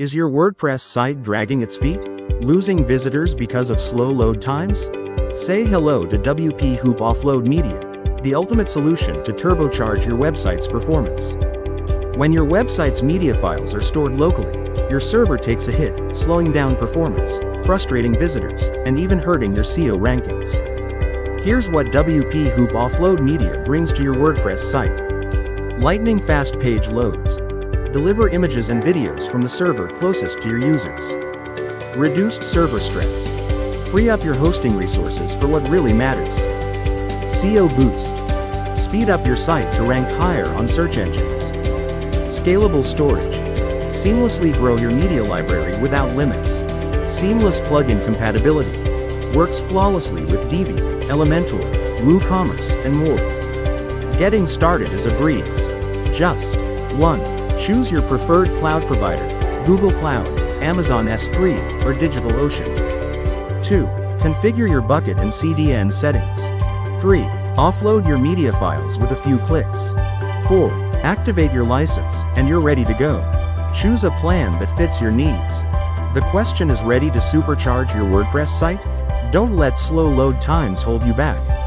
Is your WordPress site dragging its feet? Losing visitors because of slow load times? Say hello to WP Hoop Offload Media, the ultimate solution to turbocharge your website's performance. When your website's media files are stored locally, your server takes a hit, slowing down performance, frustrating visitors, and even hurting your SEO rankings. Here's what WP Hoop Offload Media brings to your WordPress site. Lightning fast page loads. Deliver images and videos from the server closest to your users. Reduced server stress. Free up your hosting resources for what really matters. SEO boost. Speed up your site to rank higher on search engines. Scalable storage. Seamlessly grow your media library without limits. Seamless plugin compatibility. Works flawlessly with Divi, Elementor, WooCommerce, and more. Getting started is a breeze. Just 1. Choose your preferred cloud provider, Google Cloud, Amazon S3, or DigitalOcean. 2. Configure your bucket and CDN settings. 3. Offload your media files with a few clicks. 4. Activate your license, and you're ready to go. Choose a plan that fits your needs. The question is ready to supercharge your WordPress site? Don't let slow load times hold you back.